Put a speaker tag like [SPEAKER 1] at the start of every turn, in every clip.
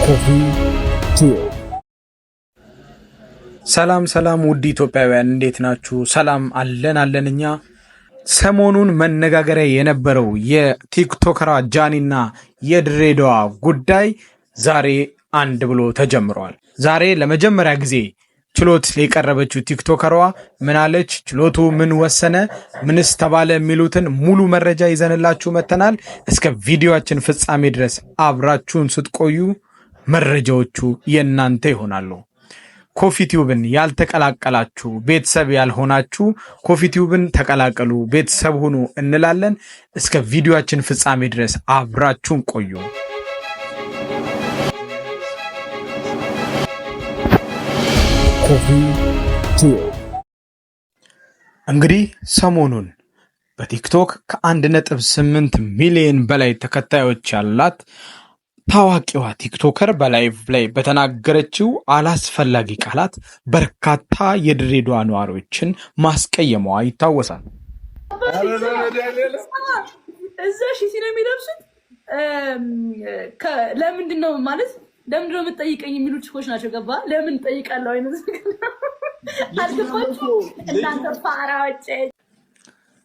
[SPEAKER 1] ኮፊ ሰላም ውድ ኢትዮጵያውያን እንዴት ናችሁ? ሰላም አለን እኛ። ሰሞኑን መነጋገሪያ የነበረው የቲክቶከሯ ጃኒና የድሬዳዋ ጉዳይ ዛሬ አንድ ብሎ ተጀምሯል። ዛሬ ለመጀመሪያ ጊዜ ችሎት የቀረበችው ቲክቶከሯ ምን አለች? ችሎቱ ምን ወሰነ? ምንስ ተባለ? የሚሉትን ሙሉ መረጃ ይዘንላችሁ መተናል። እስከ ቪዲዮአችን ፍጻሜ ድረስ አብራችሁን ስትቆዩ መረጃዎቹ የእናንተ ይሆናሉ። ኮፊ ቲዩብን ያልተቀላቀላችሁ ቤተሰብ ያልሆናችሁ ኮፊ ቲዩብን ተቀላቀሉ፣ ቤተሰብ ሁኑ እንላለን። እስከ ቪዲዮአችን ፍጻሜ ድረስ አብራችሁን ቆዩ። ኮፊ ቲዩብ እንግዲህ ሰሞኑን በቲክቶክ ከ1.8 ሚሊዮን በላይ ተከታዮች ያላት ታዋቂዋ ቲክቶከር በላይቭ ላይ በተናገረችው አላስፈላጊ ቃላት በርካታ የድሬዳዋ ነዋሪዎችን ማስቀየሟ ይታወሳል።
[SPEAKER 2] እዛ ሺ ሲነ የሚለብሱት ለምንድን ነው ማለት ለምንድን ነው የምትጠይቀኝ የሚሉ ችኮች ናቸው። ገባ? ለምን ጠይቃለሁ አይነት አልገባችሁ እናንተ ፋራዎች።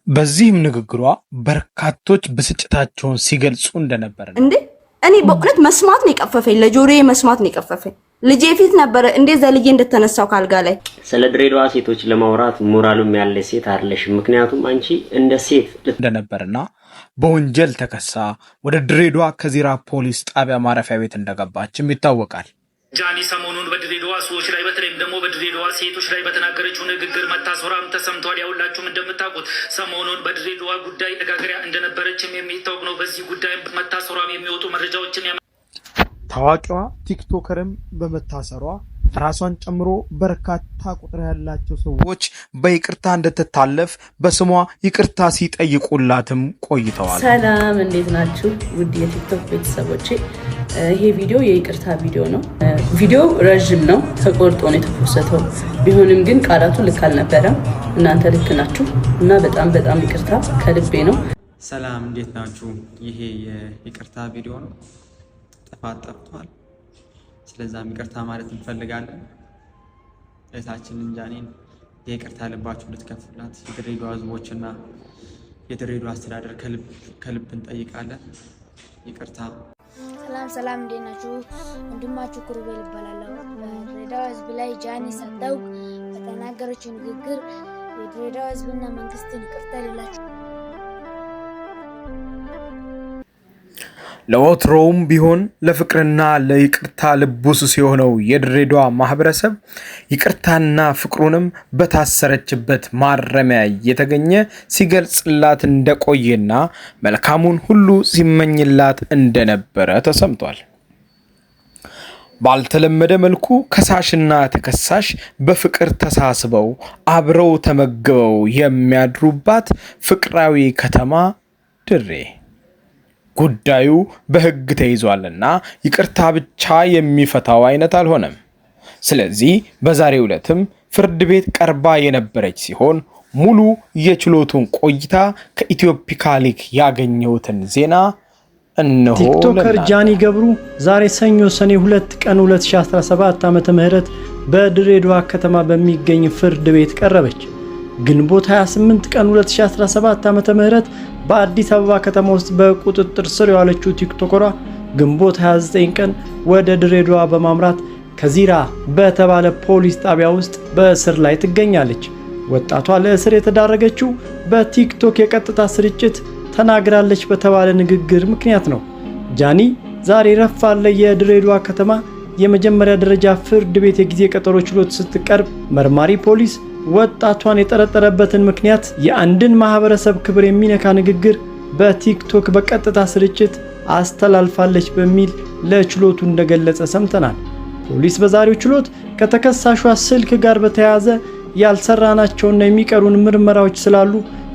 [SPEAKER 1] በዚህም ንግግሯ በርካቶች ብስጭታቸውን ሲገልጹ እንደነበር
[SPEAKER 3] እንዴ እኔ በእውነት መስማት ነው የቀፈፈኝ፣ ለጆሮዬ መስማት ነው የቀፈፈኝ። ልጄ ፊት ነበር እንደዛ ልጄ እንደተነሳው ካልጋ ላይ
[SPEAKER 4] ስለ ድሬዳዋ ሴቶች ለማውራት ሞራሉም ያለ ሴት አይደለሽ። ምክንያቱም አንቺ እንደ ሴት
[SPEAKER 1] እንደነበርና በወንጀል ተከሳ ወደ ድሬዳዋ ከዚራ ፖሊስ ጣቢያ ማረፊያ ቤት እንደገባችም ይታወቃል።
[SPEAKER 5] ጃኒ ሰሞኑን በድሬዳዋ ሰዎች ላይ በተለይም ደግሞ በድሬዳዋ ሴቶች ላይ በተናገረችው ንግግር መታሰሯም ተሰምቷል። ያውላችሁም እንደምታውቁት ሰሞኑን በድሬዳዋ ጉዳይ ነጋገሪያ እንደነበረችም የሚታወቅ ነው። በዚህ ጉዳይ መታሰሯም የሚወጡ መረጃዎችን
[SPEAKER 1] ታዋቂዋ ቲክቶከርም በመታሰሯ ራሷን ጨምሮ በርካታ ቁጥር ያላቸው ሰዎች በይቅርታ እንድትታለፍ በስሟ ይቅርታ ሲጠይቁላትም ቆይተዋል።
[SPEAKER 2] ሰላም እንዴት ናችሁ ውድ የቲክቶክ ቤተሰቦቼ? ይሄ ቪዲዮ የይቅርታ ቪዲዮ ነው። ቪዲዮ ረዥም ነው፣ ተቆርጦ ነው የተፖሰተው። ቢሆንም ግን ቃላቱ ልክ አልነበረም። እናንተ ልክ ናችሁ እና በጣም ይቅርታ ከልቤ ነው።
[SPEAKER 6] ሰላም እንዴት ናችሁ? ይሄ የይቅርታ ቪዲዮ ነው። ጥፋት ጠፍቷል። ስለዛም ይቅርታ ማለት እንፈልጋለን። እህታችንን ጃኒን የይቅርታ ልባችሁ እንድትከፍሉላት የድሬዳዋ ሕዝቦችና የድሬዳዋ አስተዳደር ከልብ እንጠይቃለን። ይቅርታ።
[SPEAKER 7] ሰላም እንዴት ናችሁ? ወንድማችሁ ኩሩቤል ይባላለሁ። በድሬዳዋ ሕዝብ ላይ ጃኒ ሳታውቅ በተናገረችው ንግግር የድሬዳዋ ሕዝብና መንግስትን ይቅርታ ልላችሁ።
[SPEAKER 1] ለወትሮውም ቢሆን ለፍቅርና ለይቅርታ ልቡስ የሆነው የድሬዳዋ ማህበረሰብ ይቅርታና ፍቅሩንም በታሰረችበት ማረሚያ እየተገኘ ሲገልጽላት እንደቆየና መልካሙን ሁሉ ሲመኝላት እንደነበረ ተሰምቷል። ባልተለመደ መልኩ ከሳሽና ተከሳሽ በፍቅር ተሳስበው አብረው ተመግበው የሚያድሩባት ፍቅራዊ ከተማ ድሬ ጉዳዩ በሕግ ተይዟልና ይቅርታ ብቻ የሚፈታው አይነት አልሆነም። ስለዚህ በዛሬው ዕለትም ፍርድ ቤት ቀርባ የነበረች ሲሆን ሙሉ የችሎቱን ቆይታ ከኢትዮፒካ ሊግ ያገኘሁትን ዜና እነሆ።
[SPEAKER 8] ቲክቶከር ጃኒ ገብሩ ዛሬ ሰኞ ሰኔ 2 ቀን 2017 ዓ.ም በድሬዳዋ ከተማ በሚገኝ ፍርድ ቤት ቀረበች። ግንቦት 28 ቀን 2017 ዓ.ም በአዲስ አበባ ከተማ ውስጥ በቁጥጥር ስር የዋለችው ቲክቶከሯ ግንቦት 29 ቀን ወደ ድሬዳዋ በማምራት ከዚራ በተባለ ፖሊስ ጣቢያ ውስጥ በእስር ላይ ትገኛለች። ወጣቷ ለእስር የተዳረገችው በቲክቶክ የቀጥታ ስርጭት ተናግራለች በተባለ ንግግር ምክንያት ነው። ጃኒ ዛሬ ረፋድ ላይ የድሬዳዋ ከተማ የመጀመሪያ ደረጃ ፍርድ ቤት የጊዜ ቀጠሮ ችሎት ስትቀርብ መርማሪ ፖሊስ ወጣቷን የጠረጠረበትን ምክንያት የአንድን ማህበረሰብ ክብር የሚነካ ንግግር በቲክቶክ በቀጥታ ስርጭት አስተላልፋለች በሚል ለችሎቱ እንደገለጸ ሰምተናል። ፖሊስ በዛሬው ችሎት ከተከሳሿ ስልክ ጋር በተያያዘ ያልሰራናቸውና የሚቀሩን ምርመራዎች ስላሉ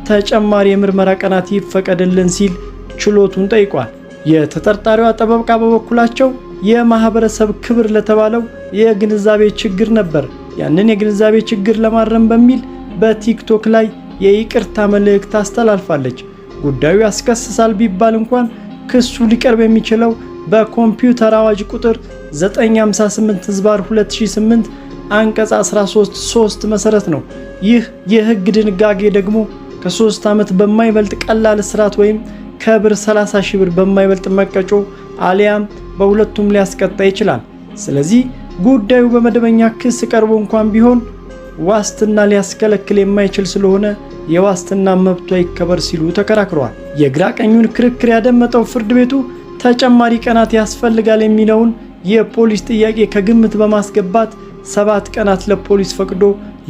[SPEAKER 8] ተጨማሪ የምርመራ ቀናት ይፈቀድልን ሲል ችሎቱን ጠይቋል። የተጠርጣሪዋ ጠበቃ በበኩላቸው የማህበረሰብ ክብር ለተባለው የግንዛቤ ችግር ነበር ያንን የግንዛቤ ችግር ለማረም በሚል በቲክቶክ ላይ የይቅርታ መልእክት አስተላልፋለች። ጉዳዩ ያስከስሳል ቢባል እንኳን ክሱ ሊቀርብ የሚችለው በኮምፒውተር አዋጅ ቁጥር 958/2008 አንቀጽ 13(3) መሰረት ነው። ይህ የህግ ድንጋጌ ደግሞ ከ3 ዓመት በማይበልጥ ቀላል እስራት ወይም ከብር 30 ሺህ ብር በማይበልጥ መቀጮ አሊያም በሁለቱም ሊያስቀጣ ይችላል። ስለዚህ ጉዳዩ በመደበኛ ክስ ቀርቦ እንኳን ቢሆን ዋስትና ሊያስከለክል የማይችል ስለሆነ የዋስትና መብቷ ይከበር ሲሉ ተከራክረዋል። የግራ ቀኙን ክርክር ያደመጠው ፍርድ ቤቱ ተጨማሪ ቀናት ያስፈልጋል የሚለውን የፖሊስ ጥያቄ ከግምት በማስገባት 7 ቀናት ለፖሊስ ፈቅዶ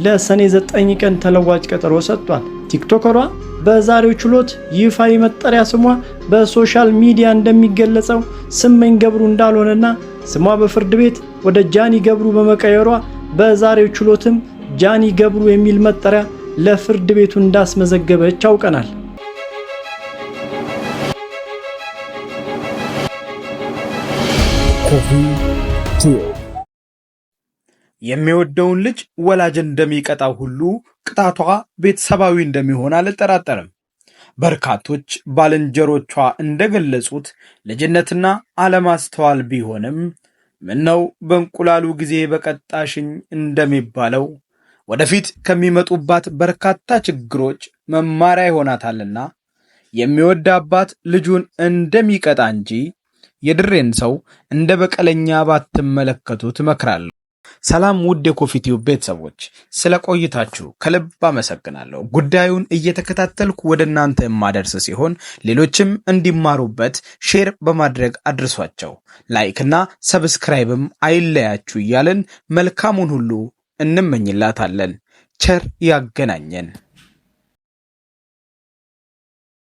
[SPEAKER 8] ለሰኔ 9 ቀን ተለዋጭ ቀጠሮ ሰጥቷል። ቲክቶከሯ በዛሬው ችሎት ይፋዊ መጠሪያ ስሟ በሶሻል ሚዲያ እንደሚገለጸው ስመኝ ገብሩ እንዳልሆነና ስሟ በፍርድ ቤት ወደ ጃኒ ገብሩ በመቀየሯ በዛሬው ችሎትም ጃኒ ገብሩ የሚል መጠሪያ ለፍርድ ቤቱ እንዳስመዘገበች አውቀናል።
[SPEAKER 1] የሚወደውን ልጅ ወላጅ እንደሚቀጣው ሁሉ ቅጣቷ ቤተሰባዊ እንደሚሆን አልጠራጠርም። በርካቶች ባልንጀሮቿ እንደገለጹት ልጅነትና አለማስተዋል ቢሆንም ምነው በእንቁላሉ ጊዜ በቀጣሽኝ እንደሚባለው ወደፊት ከሚመጡባት በርካታ ችግሮች መማሪያ ይሆናታልና የሚወድ አባት ልጁን እንደሚቀጣ እንጂ የድሬን ሰው እንደ በቀለኛ ባትመለከቱት እመክራለሁ። ሰላም ውድ የኮፊ ቲዩብ ቤተሰቦች፣ ስለ ቆይታችሁ ከልብ አመሰግናለሁ። ጉዳዩን እየተከታተልኩ ወደ እናንተ የማደርስ ሲሆን ሌሎችም እንዲማሩበት ሼር በማድረግ አድርሷቸው። ላይክና ሰብስክራይብም አይለያችሁ እያልን መልካሙን ሁሉ እንመኝላታለን። ቸር ያገናኘን።